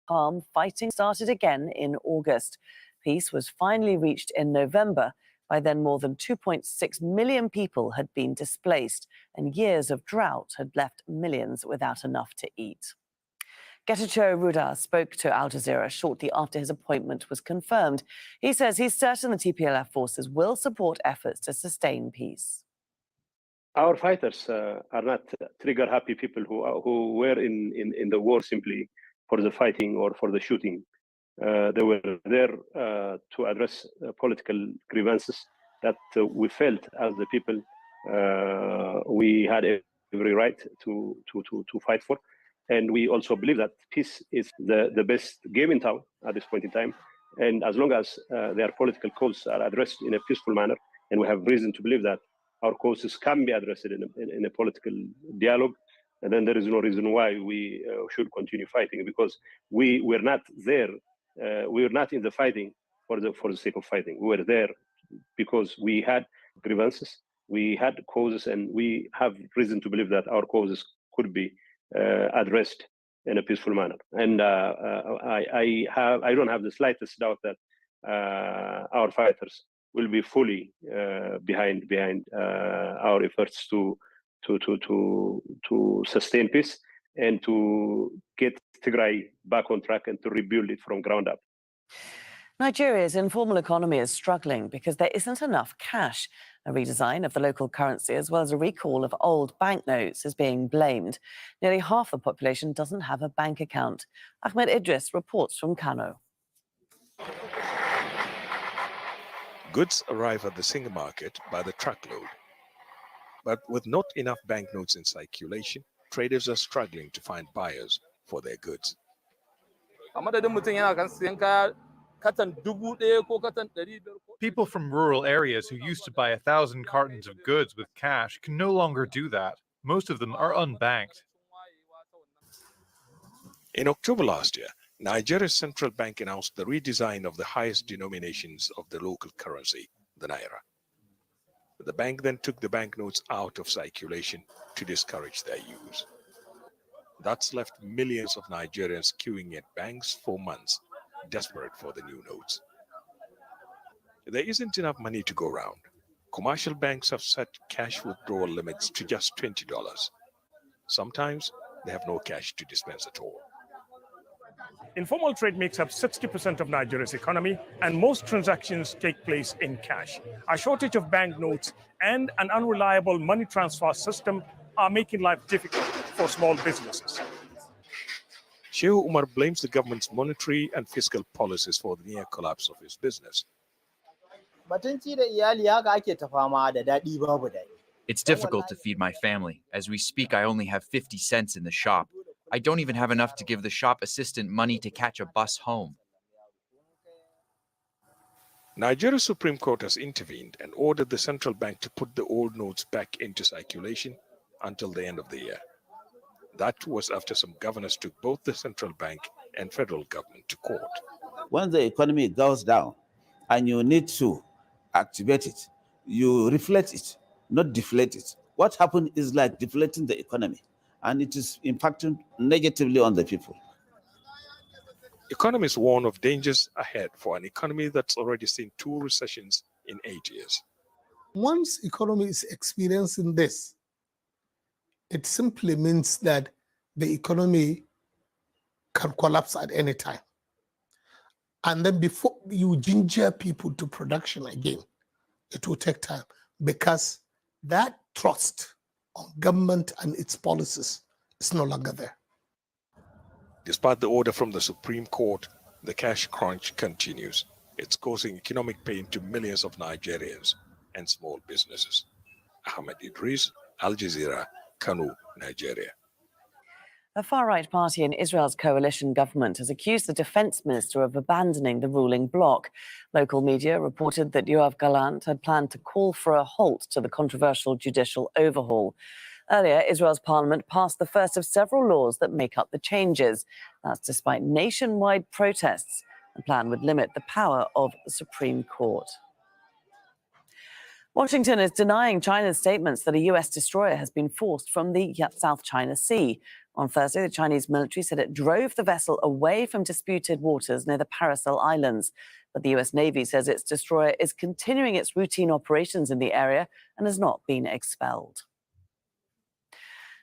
calm, fighting started again in August. Peace was finally reached in November. By then, more than 2.6 million people had been displaced, and years of drought had left millions without enough to eat. Getachew Ruda spoke to Aljazeera shortly after his appointment was confirmed. He says he's certain the TPLF forces will support efforts to sustain peace. Our fighters are not trigger-happy people who were in the war simply for the fighting or for the shooting. They were there to address political grievances that we felt as the people we had every right to fight for. And we also believe that peace is the best game in town at this point in time. And as long as their political causes are addressed in a peaceful manner, and we have reason to believe that our causes can be addressed in a political dialogue, and then there is no reason why we should continue fighting, because we were not there. We were not in the fighting for the sake of fighting. We were there because we had grievances, we had causes, and we have reason to believe that our causes could be addressed in a peaceful manner. And I don't have the slightest doubt that our fighters will be fully behind our efforts to sustain peace and to get Tigray back on track and to rebuild it from ground up. Nigeria's informal economy is struggling because there isn't enough cash. A redesign of the local currency, as well as a recall of old banknotes, is being blamed. Nearly half the population doesn't have a bank account. Ahmed Idris reports from Kano. Goods arrive at the Singer market by the truckload. But with not enough banknotes in circulation, traders are struggling to find buyers for their goods. People from rural areas who used to buy 1,000 cartons of goods with cash can no longer do that. Most of them are unbanked. In October last year, Nigeria's central bank announced the redesign of the highest denominations of the local currency, the naira. The bank then took the banknotes out of circulation to discourage their use. That's left millions of Nigerians queuing at banks for months, desperate for the new notes. There isn't enough money to go around. Commercial banks have set cash withdrawal limits to just $20. Sometimes they have no cash to dispense at all. Informal trade makes up 60% of Nigeria's economy, and most transactions take place in cash. A shortage of banknotes and an unreliable money transfer system are making life difficult for small businesses. Shehu Umar blames the government's monetary and fiscal policies for the near collapse of his business. It's difficult to feed my family. As we speak, I only have 50 cents in the shop. I don't even have enough to give the shop assistant money to catch a bus home. Nigeria's Supreme Court has intervened and ordered the central bank to put the old notes back into circulation until the end of the year. That was after some governors took both the central bank and federal government to court. When the economy goes down and you need to activate it, you reflate it, not deflate it. What happened is like deflating the economy, and it is impacting negatively on the people. Economists warn of dangers ahead for an economy that's already seen 2 recessions in 8 years. Once economy is experiencing this, it simply means that the economy can collapse at any time. And then before you ginger people to production again, it will take time, because that trust on government and its policies is no longer there. Despite the order from the Supreme Court, the cash crunch continues. It's causing economic pain to millions of Nigerians and small businesses. Ahmed Idris, Al Jazeera, Kano, Nigeria. A far-right party in Israel's coalition government has accused the defense minister of abandoning the ruling bloc. Local media reported that Yoav Gallant had planned to call for a halt to the controversial judicial overhaul. Earlier, Israel's parliament passed the first of several laws that make up the changes. That's despite nationwide protests. The plan would limit the power of the Supreme Court. Washington is denying China's statements that a U.S. destroyer has been forced from the South China Sea. On Thursday, the Chinese military said it drove the vessel away from disputed waters near the Paracel Islands. But the US Navy says its destroyer is continuing its routine operations in the area and has not been expelled.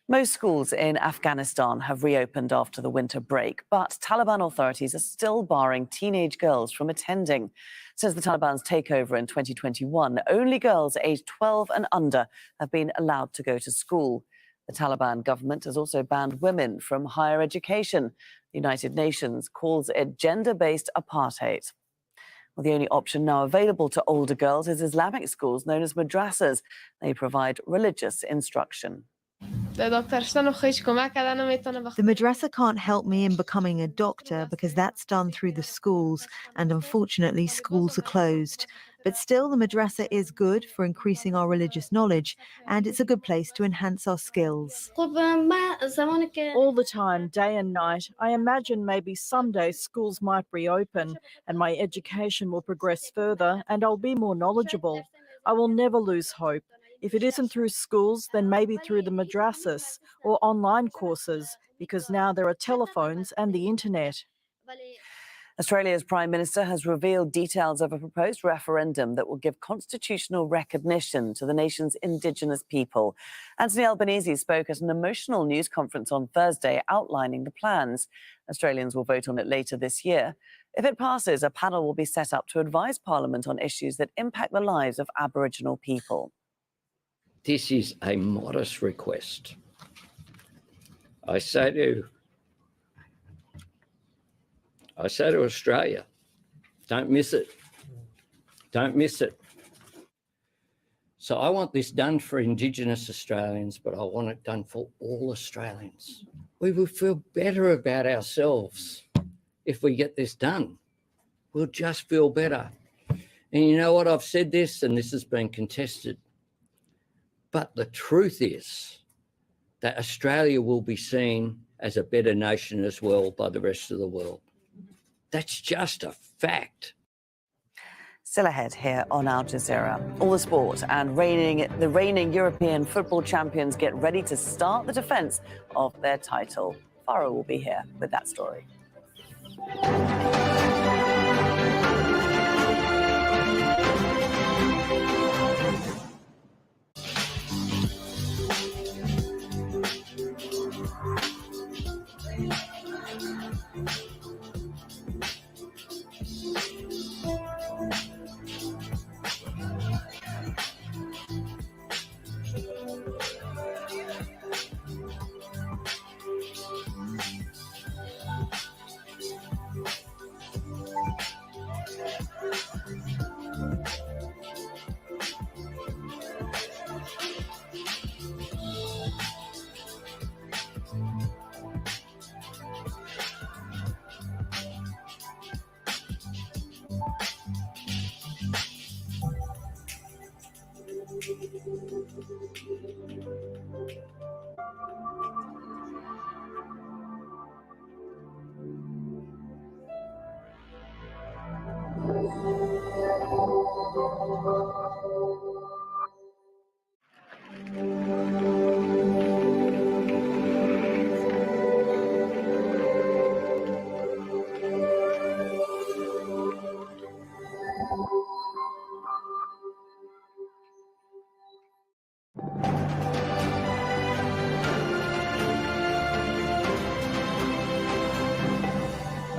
Most schools in Afghanistan have reopened after the winter break, but Taliban authorities are still barring teenage girls from attending. Since the Taliban's takeover in 2021, only girls aged 12 and under have been allowed to go to school. The Taliban government has also banned women from higher education. The United Nations calls it gender-based apartheid. Well, the only option now available to older girls is Islamic schools known as madrasas. They provide religious instruction. The madrasa can't help me in becoming a doctor because that's done through the schools, and unfortunately schools are closed. But still, the madrasa is good for increasing our religious knowledge, and it's a good place to enhance our skills. All the time, day and night, I imagine maybe someday schools might reopen and my education will progress further and I'll be more knowledgeable. I will never lose hope. If it isn't through schools, then maybe through the madrasas or online courses, because now there are telephones and the internet. Australia's Prime Minister has revealed details of a proposed referendum that will give constitutional recognition to the nation's Indigenous people. Anthony Albanese spoke at an emotional news conference on Thursday outlining the plans. Australians will vote on it later this year. If it passes, a panel will be set up to advise Parliament on issues that impact the lives of Aboriginal people. This is a modest request. I say to Australia, don't miss it. Don't miss it. So I want this done for Indigenous Australians, but I want it done for all Australians. We will feel better about ourselves if we get this done. We'll just feel better. And you know what? I've said this, and this has been contested. But the truth is that Australia will be seen as a better nation as well by the rest of the world. That's just a fact. Still ahead here on Al Jazeera. All the sport and the reigning European football champions get ready to start the defence of their title. Farah will be here with that story.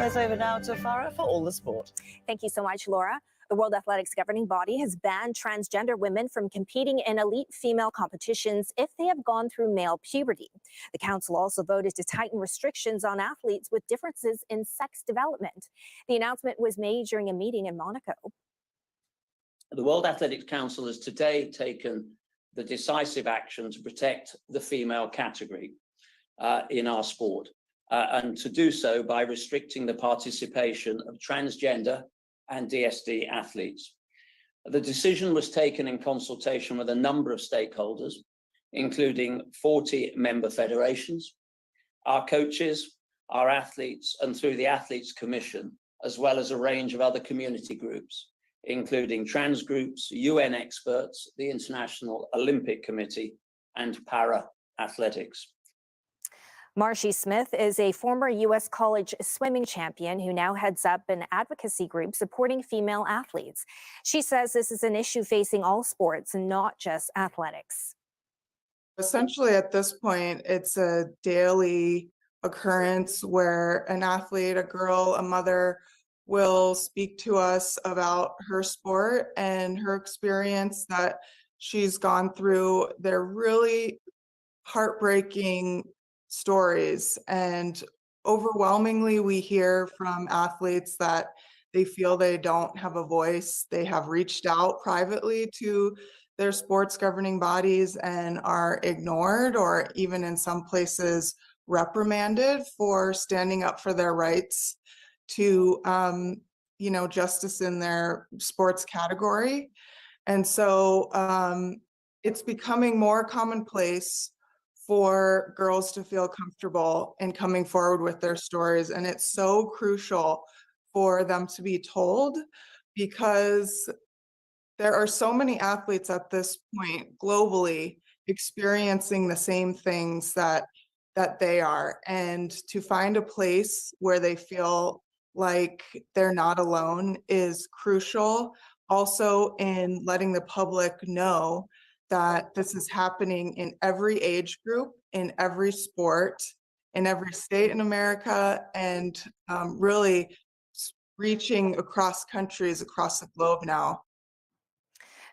It's over now to Farah for all the sport. Thank you so much, Laura. The World Athletics governing body has banned transgender women from competing in elite female competitions if they have gone through male puberty. The council also voted to tighten restrictions on athletes with differences in sex development. The announcement was made during a meeting in Monaco. The World Athletics Council has today taken the decisive action to protect the female category in our sport, and to do so by restricting the participation of transgender and DSD athletes. The decision was taken in consultation with a number of stakeholders, including 40 member federations, our coaches, our athletes, and through the Athletes Commission, as well as a range of other community groups, including trans groups, UN experts, the International Olympic Committee, and para athletics. Marcy Smith is a former U.S. college swimming champion who now heads up an advocacy group supporting female athletes. She says this is an issue facing all sports and not just athletics. Essentially, at this point, it's a daily occurrence where an athlete, a girl, a mother will speak to us about her sport and her experience that she's gone through. They're really heartbreaking stories, and overwhelmingly we hear from athletes that they feel they don't have a voice. They have reached out privately to their sports governing bodies and are ignored, or even in some places reprimanded for standing up for their rights to justice in their sports category. And so it's becoming more commonplace for girls to feel comfortable in coming forward with their stories. And it's so crucial for them to be told, because there are so many athletes at this point globally experiencing the same things that they are. And to find a place where they feel like they're not alone is crucial. Also, in letting the public know that this is happening in every age group, in every sport, in every state in America, and really reaching across countries, across the globe now.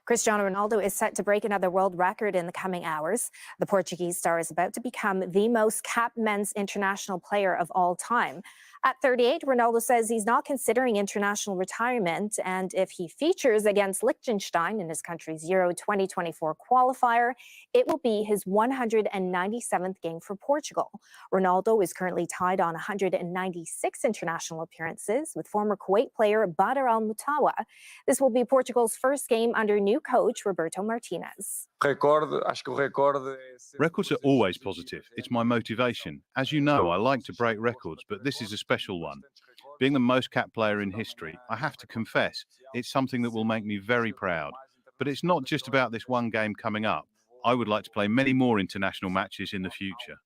Cristiano Ronaldo is set to break another world record in the coming hours. The Portuguese star is about to become the most capped men's international player of all time. At 38, Ronaldo says he's not considering international retirement, and if he features against Liechtenstein in his country's Euro 2024 qualifier, it will be his 197th game for Portugal. Ronaldo is currently tied on 196 international appearances with former Kuwait player Badr Al-Mutawa. This will be Portugal's first game under new coach Roberto Martinez. Records are always positive. It's my motivation. As you know, I like to break records, but this is a special one. Being the most capped player in history, I have to confess, it's something that will make me very proud. But it's not just about this one game coming up. I would like to play many more international matches in the future.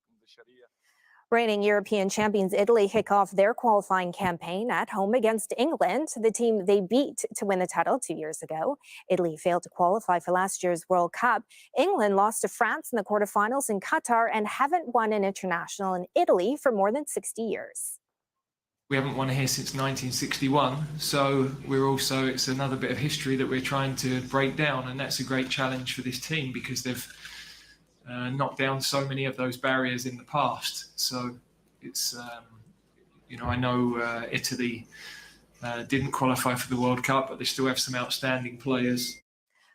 Reigning European champions Italy kick off their qualifying campaign at home against England, the team they beat to win the title 2 years ago. Italy failed to qualify for last year's World Cup. England lost to France in the quarterfinals in Qatar and haven't won an international in Italy for more than 60 years. We haven't won here since 1961, so it's another bit of history that we're trying to break down, and that's a great challenge for this team because they've knocked down so many of those barriers in the past. So it's, I know Italy didn't qualify for the World Cup, but they still have some outstanding players.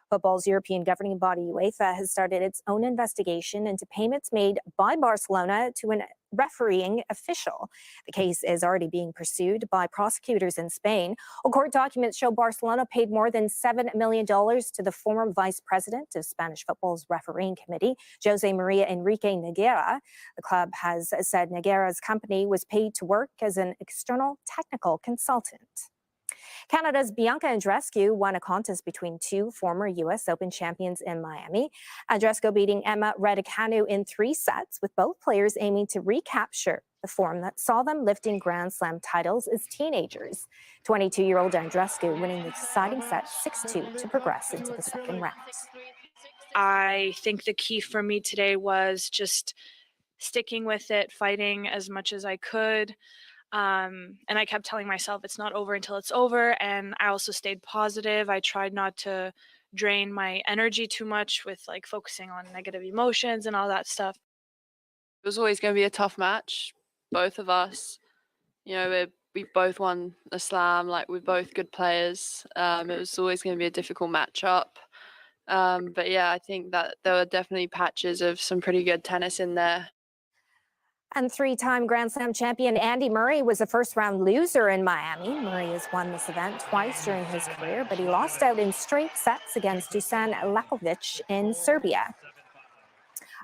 Football's European governing body UEFA has started its own investigation into payments made by Barcelona to an refereeing official. The case is already being pursued by prosecutors in Spain. Court documents show Barcelona paid more than $7 million to the former vice president of Spanish football's refereeing committee, Jose Maria Enrique Noguera. The club has said Noguera's company was paid to work as an external technical consultant. Canada's Bianca Andreescu won a contest between two former U.S. Open champions in Miami. Andreescu beating Emma Raducanu in 3 sets, with both players aiming to recapture the form that saw them lifting Grand Slam titles as teenagers. 22-year-old Andreescu winning the deciding set 6-2 to progress into the second round. I think the key for me today was just sticking with it, fighting as much as I could. And I kept telling myself it's not over until it's over. And I also stayed positive. I tried not to drain my energy too much with focusing on negative emotions and all that stuff. It was always going to be a tough match. Both of us, we both won the slam. We're both good players. It was always going to be a difficult matchup. But yeah, I think that there were definitely patches of some pretty good tennis in there. And 3-time Grand Slam champion Andy Murray was a first-round loser in Miami. Murray has won this event twice during his career, but he lost out in straight sets against Dusan Lakovic in Serbia.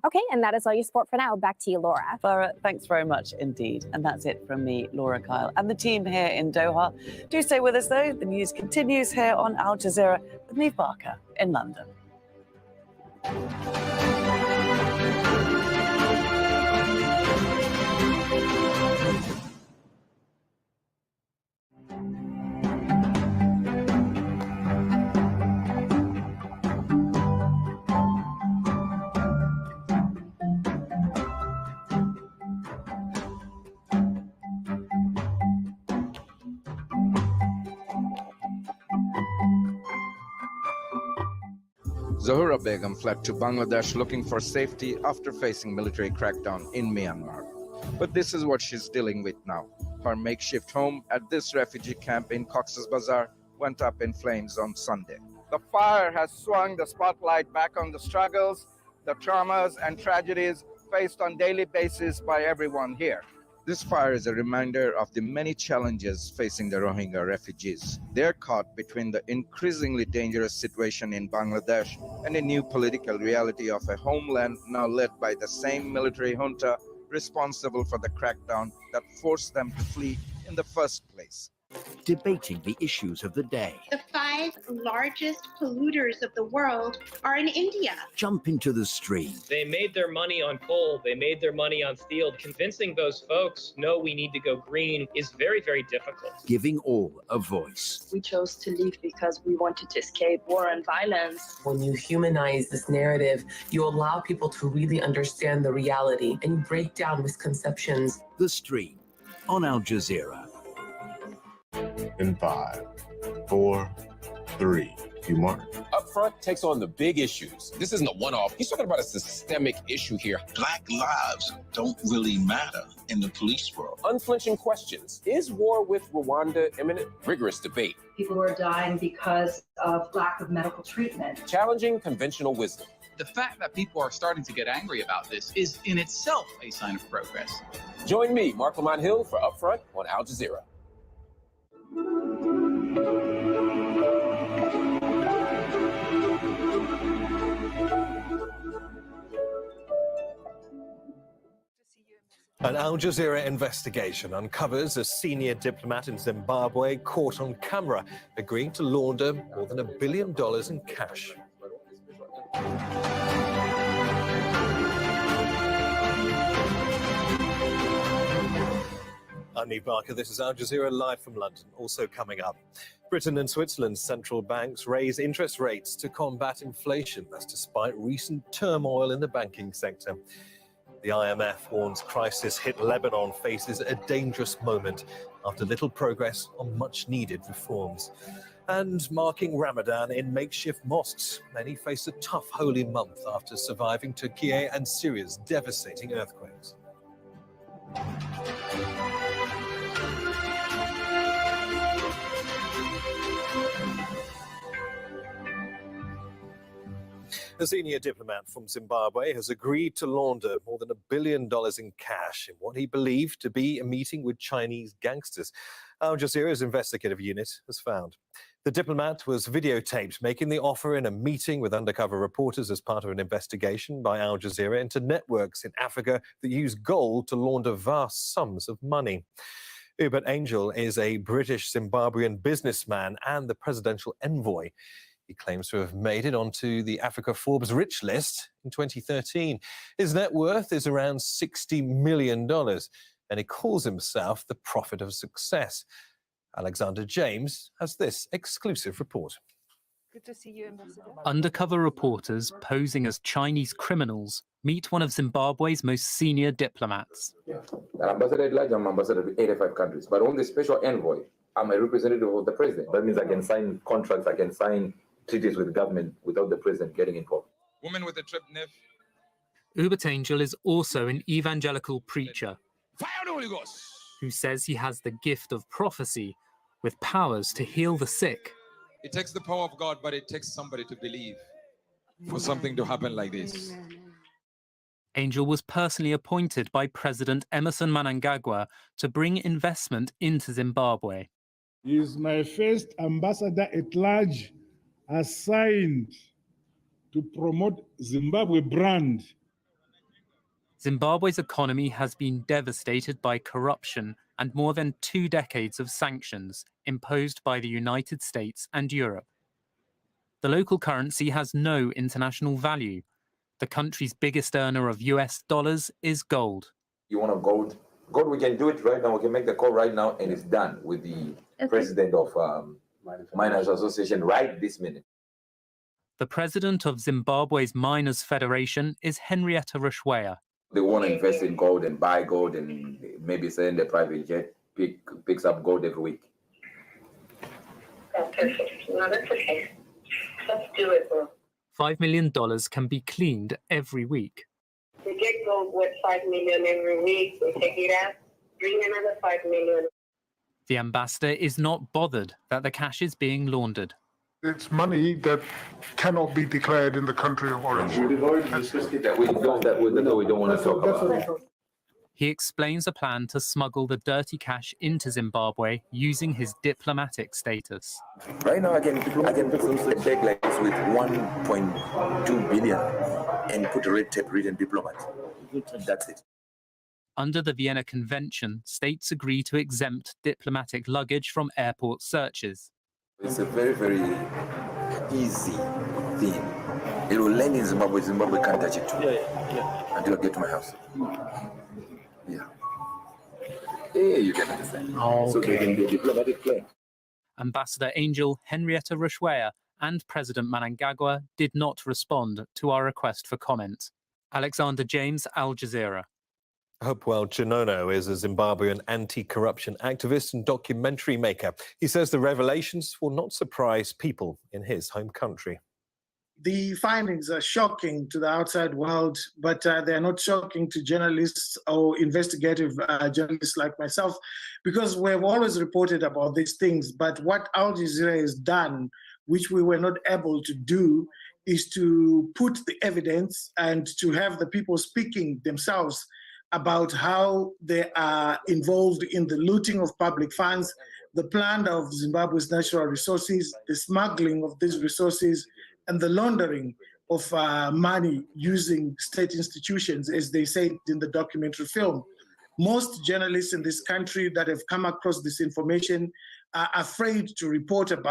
Okay, and that is all your sport for now. Back to you, Laura. Farah, thanks very much indeed. And that's it from me, Laura Kyle, and the team here in Doha. Do stay with us, though. The news continues here on Al Jazeera with Neve Barker in London. Zahura Begum fled to Bangladesh looking for safety after facing military crackdown in Myanmar. But this is what she's dealing with now. Her makeshift home at this refugee camp in Cox's Bazar went up in flames on Sunday. The fire has swung the spotlight back on the struggles, the traumas and tragedies faced on a daily basis by everyone here. This fire is a reminder of the many challenges facing the Rohingya refugees. They're caught between the increasingly dangerous situation in Bangladesh and a new political reality of a homeland now led by the same military junta responsible for the crackdown that forced them to flee in the first place. Debating the issues of the day. The 5 largest polluters of the world are in India. Jump into the stream. They made their money on coal. They made their money on steel. Convincing those folks, no, we need to go green is very, very difficult. Giving all a voice. We chose to leave because we wanted to escape war and violence. When you humanize this narrative, you allow people to really understand the reality and you break down misconceptions. The Stream on Al Jazeera. In 5, 4, 3. You mark. Upfront takes on the big issues. This isn't a one-off. He's talking about a systemic issue here. Black lives don't really matter in the police world. Unflinching questions. Is war with Rwanda imminent? Rigorous debate. People are dying because of lack of medical treatment. Challenging conventional wisdom. The fact that people are starting to get angry about this is in itself a sign of progress. Join me, Mark Lamont Hill, for Upfront on Al Jazeera. An Al Jazeera investigation uncovers a senior diplomat in Zimbabwe caught on camera, agreeing to launder more than $1 billion in cash. I'm Neve Barker. This is Al Jazeera live from London. Also coming up, Britain and Switzerland's central banks raise interest rates to combat inflation. That's despite recent turmoil in the banking sector. The IMF warns crisis-hit Lebanon faces a dangerous moment after little progress on much-needed reforms. And marking Ramadan in makeshift mosques, many face a tough holy month after surviving Turkey and Syria's devastating earthquakes. A senior diplomat from Zimbabwe has agreed to launder more than $1 billion in cash in what he believed to be a meeting with Chinese gangsters. Al Jazeera's investigative unit has found. The diplomat was videotaped making the offer in a meeting with undercover reporters as part of an investigation by Al Jazeera into networks in Africa that use gold to launder vast sums of money. Hubert Angel is a British Zimbabwean businessman and the presidential envoy. He claims to have made it onto the Africa Forbes rich list in 2013. His net worth is around $60 million, and he calls himself the prophet of success. Alexander James has this exclusive report. Good to see you, Ambassador. Undercover reporters posing as Chinese criminals meet one of Zimbabwe's most senior diplomats. Yeah. An ambassador at large, I'm ambassador to 85 countries, but on the special envoy, I'm a representative of the president. That means I can sign contracts, I can sign treaties with the government without the president getting involved. Woman with a trip, Hubert Angel is also an evangelical preacher who says he has the gift of prophecy with powers to heal the sick. It takes the power of God, but it takes somebody to believe for something to happen like this. Angel was personally appointed by President Emerson Mnangagwa to bring investment into Zimbabwe. He is my first ambassador at large assigned to promote Zimbabwe brand. Zimbabwe's economy has been devastated by corruption and more than 2 decades of sanctions imposed by the United States and Europe. The local currency has no international value. The country's biggest earner of US dollars is gold. You want gold? Gold, we can do it right now. We can make the call right now, and it's done with the president of Miners Association right this minute. The president of Zimbabwe's Miners Federation is Henrietta Rushweya. They want to invest in gold and buy gold and maybe send a private jet, picks up gold every week. That's perfect. No, that's okay. Let's do it, bro. $5 million can be cleaned every week. We get gold with 5 million every week. We take it out, bring another 5 million. The ambassador is not bothered that the cash is being laundered. It's money that cannot be declared in the country of origin. We don't want to talk about. He explains a plan to smuggle the dirty cash into Zimbabwe using his diplomatic status. Right now, I can put a bag like this with 1.2 billion and put a red tape written diplomat. That's it. Under the Vienna Convention, states agree to exempt diplomatic luggage from airport searches. It's a very, very easy thing. It will land in Zimbabwe. Zimbabwe can't touch it until I get to my house. Yeah. Yeah, you can understand. Okay. So they can do diplomatic plane. Ambassador Angel Henrietta Rushwaya and President Mnangagwa did not respond to our request for comment. Alexander James, Al Jazeera. Hopewell Chinono is a Zimbabwean anti-corruption activist and documentary maker. He says the revelations will not surprise people in his home country. The findings are shocking to the outside world, but they're not shocking to journalists or investigative journalists like myself, because we've always reported about these things. But what Al Jazeera has done, which we were not able to do, is to put the evidence and to have the people speaking themselves about how they are involved in the looting of public funds, the plunder of Zimbabwe's natural resources, the smuggling of these resources, and the laundering of money using state institutions, as they said in the documentary film. Most journalists in this country that have come across this information are afraid to report about